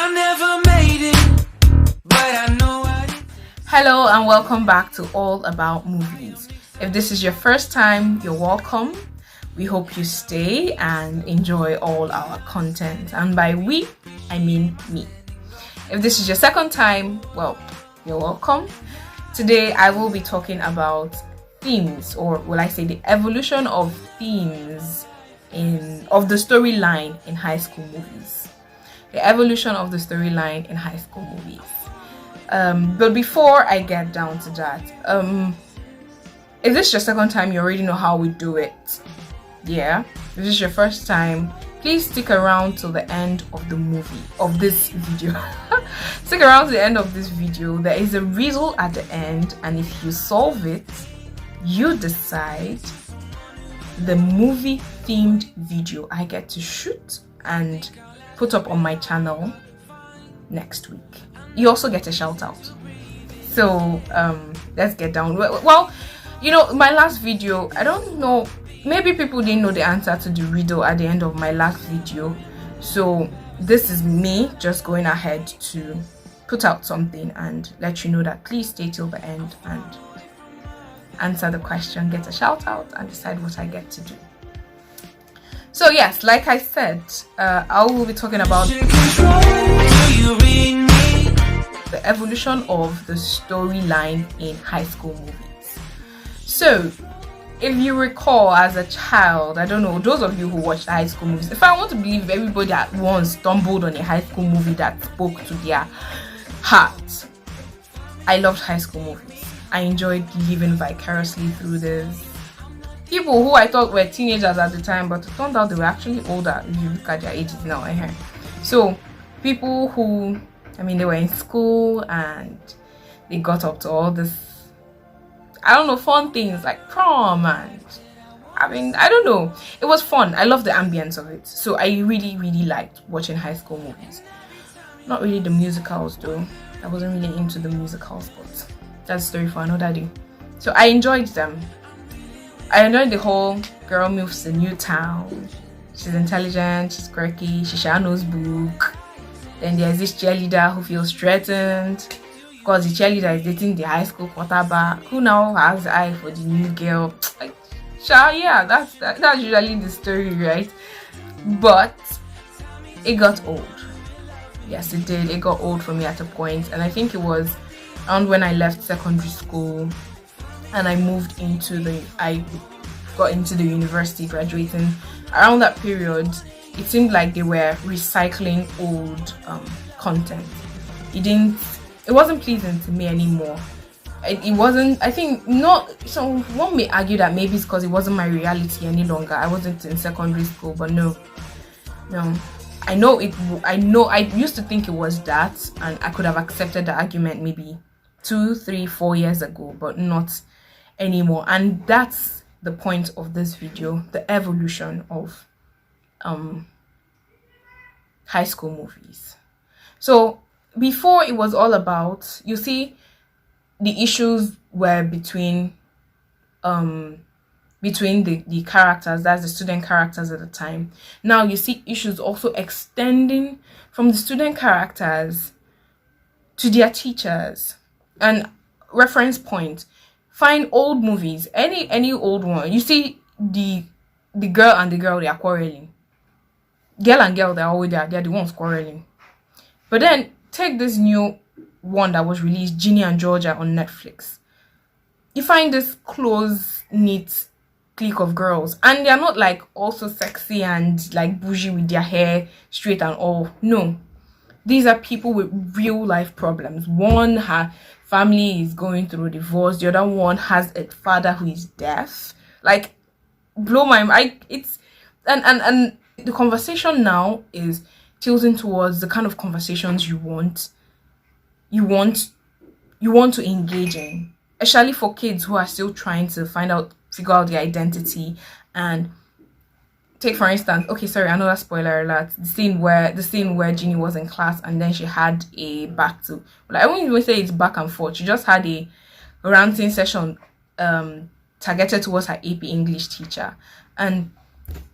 I never made it, but I know I did. Hello and welcome back to All About Movies. If this is your first time, you're welcome. We hope you stay and enjoy all our content. And by we, I mean me. If this is your second time, well, you're welcome. Today I will be talking about themes, or will I say the evolution of themes of the storyline in high school movies. The evolution of the storyline in high school movies. But before I get down to that, if this is your second time, you already know how we do it. Yeah. If this is your first time, please stick around till the end of the movie, of this video. Stick around to the end of this video. There is a riddle at the end, and if you solve it, you decide the movie themed video I get to shoot and put up on my channel next week. You also get a shout out. So let's get down. Well, you know, my last video, I don't know, maybe people didn't know the answer to the riddle at the end of my last video. So this is me just going ahead to put out something and let you know that please stay till the end and answer the question, get a shout out, and decide what I get to do. So yes, like I said, I will be talking about the evolution of the storyline in high school movies. So if you recall, as a child, I don't know, those of you who watched high school movies, if I want to believe everybody at once stumbled on a high school movie that spoke to their heart. I loved high school movies. I enjoyed living vicariously through this. People who I thought were teenagers at the time, but it turned out they were actually older if you look at their ages now. So people who, I mean, they were in school and they got up to all this, I don't know, fun things like prom, and I mean, I don't know, it was fun. I love the ambience of it. So I really liked watching high school movies. Not really the musicals though. I wasn't really into the musicals, but that's a story for another day. So I enjoyed them. I enjoyed the whole girl moves to new town. She's intelligent, she's quirky, she knows book. Then there's this cheerleader who feels threatened because the cheerleader is dating the high school quarterback who now has the eye for the new girl. Like, yeah, that's usually the story, right? But it got old. Yes, it did. It got old for me at a point, and I think it was around when I left secondary school and I got into the university, graduating. Around that period, it seemed like they were recycling old content. It wasn't pleasing to me anymore. It wasn't, I think, not, so one may argue that maybe it's because it wasn't my reality any longer. I wasn't in secondary school, but no. I used to think it was that, and I could have accepted the argument maybe 2, 3, 4 years ago, but not anymore. And that's the point of this video, the evolution of high school movies. So before, it was all about, you see, the issues were between the characters, that's the student characters at the time. Now you see issues also extending from the student characters to their teachers. And reference point, find old movies, any old one. You see the girl and the girl, they are quarreling. Girl and girl, they're always there, they're the ones quarreling. But then take this new one that was released, Ginny and Georgia, on Netflix. You find this close-knit clique of girls, and they're not like also sexy and like bougie with their hair straight and all. No, these are people with real life problems. One, her family is going through a divorce. The other one has a father who is deaf. Like, blow my mind. It's and the conversation now is tilting towards the kind of conversations you want to engage in, especially for kids who are still trying to figure out their identity. And take, for instance, okay, sorry, another spoiler alert, the scene where Ginny was in class and then she had a I won't even say it's back and forth, she just had a ranting session targeted towards her AP English teacher, and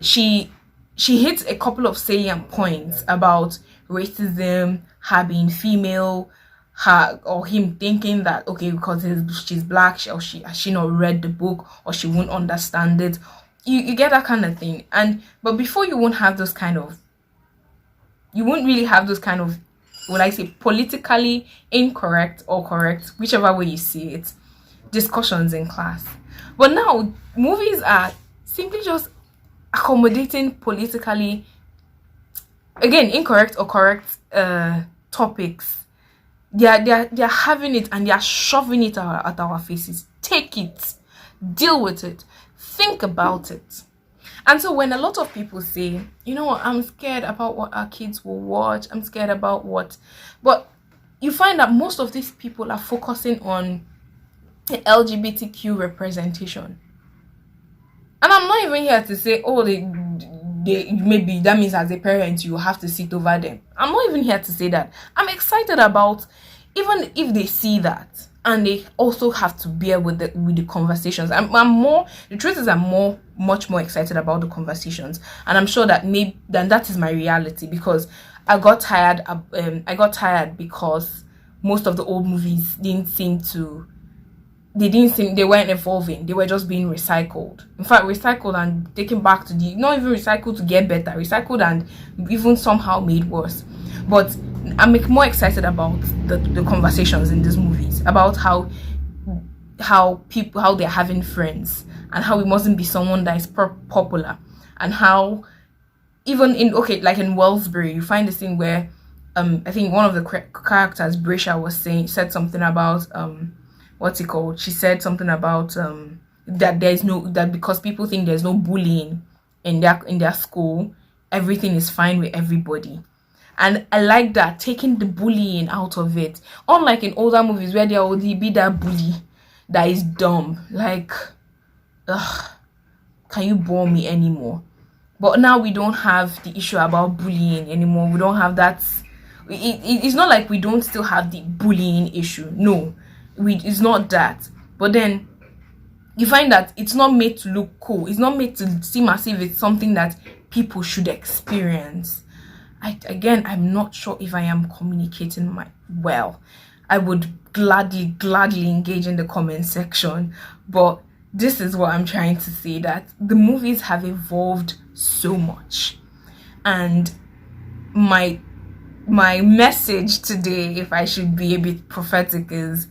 she hits a couple of salient points about racism, her being female, her or him thinking that okay, because she's black, she has she not read the book or she won't understand it. You get that kind of thing. And but before you won't have those kind of, you won't really have those kind of, would I say, politically incorrect or correct, whichever way you see it, discussions in class. But now movies are simply just accommodating politically, again, incorrect or correct topics. They're having it and they're shoving it at our faces. Take it, deal with it, think about it. And so when a lot of people say, you know what, I'm scared about what our kids will watch, I'm scared about what, but you find that most of these people are focusing on the LGBTQ representation. And I'm not even here to say, oh, they maybe that means as a parent you have to sit over them. I'm not even here to say that. I'm excited about, even if they see that, and they also have to bear with the conversations. I'm more, the truth is I'm much more excited about the conversations, and I'm sure that maybe then that is my reality, because I got tired because most of the old movies they weren't evolving. They were just being recycled. In fact, recycled and taken back to not even recycled to get better, recycled and even somehow made worse. But I'm more excited about the conversations in these movies, about how they're having friends, and how it mustn't be someone that is popular, and how even in in Wellsbury, you find this thing where I think one of the characters, Brescia, said something about what's it called? She said something about that because people think there's no bullying in their school, everything is fine with everybody. And I like that, taking the bullying out of it. Unlike in older movies where there will be that bully that is dumb, like, ugh, can you bore me anymore? But now we don't have the issue about bullying anymore. We don't have that. It's not like we don't still have the bullying issue. No, it's not that. But then you find that it's not made to look cool. It's not made to seem as if it's something that people should experience. I'm not sure if I am communicating well. I would gladly engage in the comment section. But this is what I'm trying to say, that the movies have evolved so much. And my message today, if I should be a bit prophetic, is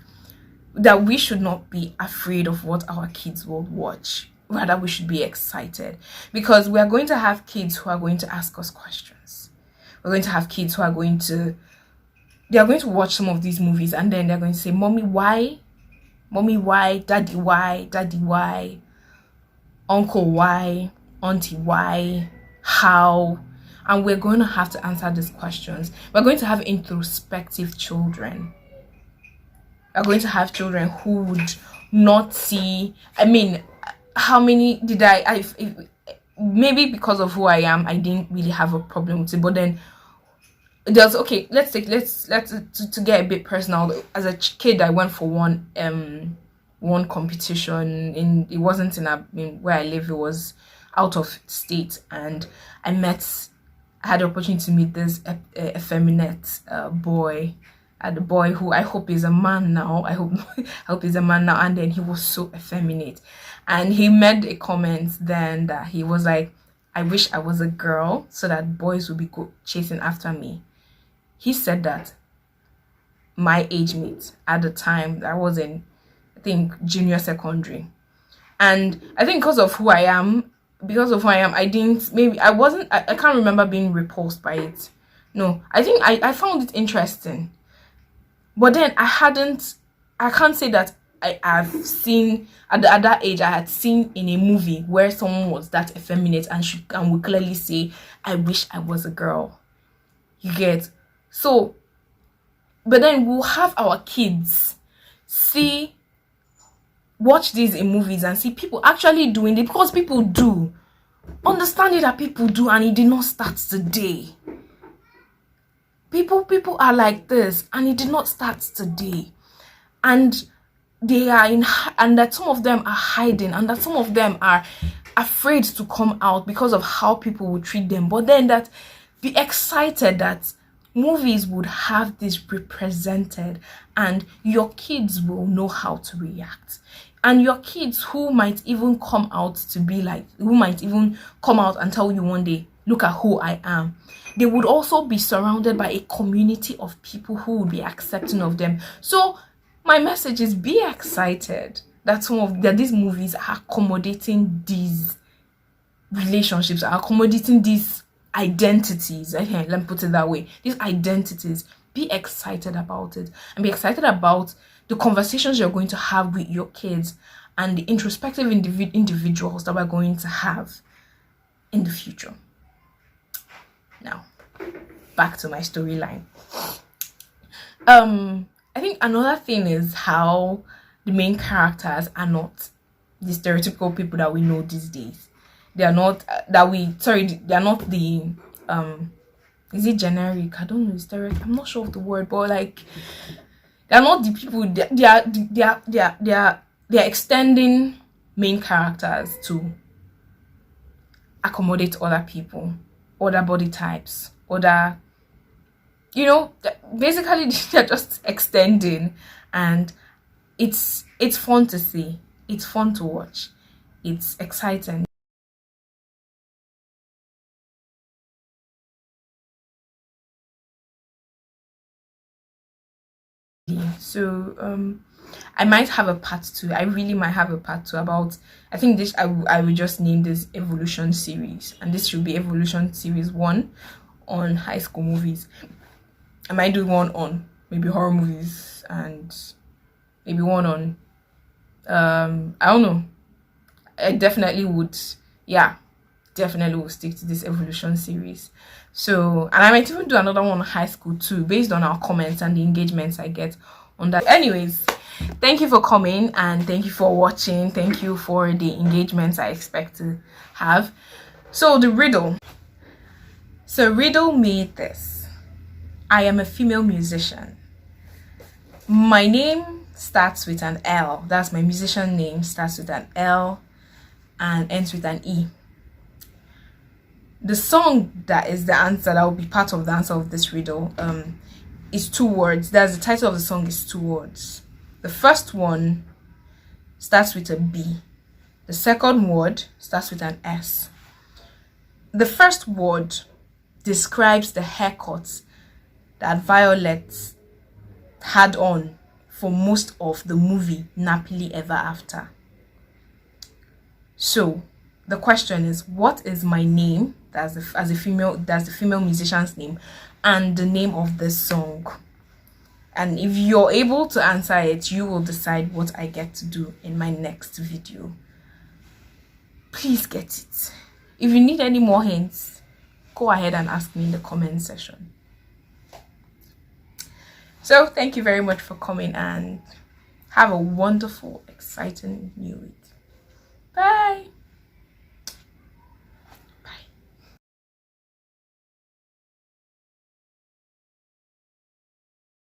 that we should not be afraid of what our kids will watch. Rather, we should be excited, because we are going to have kids who are going to ask us questions. We're going to have kids who are going to watch some of these movies, and then they're going to say, Mommy, why? Mommy, why? Daddy, why? Daddy, why? Uncle, why? Auntie, why? How? And we're going to have to answer these questions. We're going to have introspective children. We're going to have children who would not see, how many did maybe because of who I am, I didn't really have a problem with it. But then let's to get a bit personal. As a kid, I went for one competition it wasn't in where I live, it was out of state, and I had the opportunity to meet this effeminate boy, the boy who I hope is a man now. I hope he's a man now. And then he was so effeminate, and he made a comment then that he was like, I wish I was a girl so that boys would be chasing after me. He said that my age mate at the time, I was in, I think, junior secondary. And I think because of who I am, I can't remember being repulsed by it. No, I think I found it interesting. But then I can't say that I've seen, at that age, I had seen in a movie where someone was that effeminate and would clearly say, I wish I was a girl. You get? So, but then we'll have our kids watch these in movies and see people actually doing it, because people do. Understand it that people do, and it did not start today. People are like this, and it did not start today. And they are and that some of them are hiding, and that some of them are afraid to come out because of how people will treat them. But then that be excited that movies would have this represented, and your kids will know how to react. And your kids who might even come out to be like, who might even come out and tell you one day, look at who I am, they would also be surrounded by a community of people who would be accepting of them. So my message is, be excited that these movies are accommodating these relationships, are accommodating these identities. Okay, let me put it that way. These identities. Be excited about it, and be excited about the conversations you're going to have with your kids and the introspective individuals that we're going to have in the future. Now, back to my storyline. I think another thing is how the main characters are not the stereotypical people that we know these days. They are not they are not the is it generic? I don't know, stereotype. I'm not sure of the word, but like, they're not the people. They are extending main characters to accommodate other people, other body types, other, basically they're just extending, and it's fun to see. It's fun to watch. It's exciting. So I might have a part 2. I really might have a part 2 about, I think this, I will just name this Evolution series, and this should be Evolution series 1 on high school movies. I might do one on maybe horror movies, and maybe one on I don't know. I definitely would, definitely will stick to this Evolution series. So, and I might even do another one on high school too, based on our comments and the engagements I get on that. Anyways, thank you for coming, and thank you for watching. Thank you for the engagements I expect to have. So the riddle. So riddle made this. I am a female musician. My name starts with an L. That's my musician name, starts with an L and ends with an E. The song that is the answer, that will be part of the answer of this riddle, is 2 words. That's the title of the song, is 2 words. The first one starts with a B. The second word starts with an S. The first word describes the haircut that Violet had on for most of the movie Nappily Ever After. So the question is, what is my name? That's the female musician's name, and the name of this song. And if you're able to answer it, you will decide what I get to do in my next video. Please get it. If you need any more hints, go ahead and ask me in the comment section. So thank you very much for coming, and have a wonderful, exciting new week. Bye.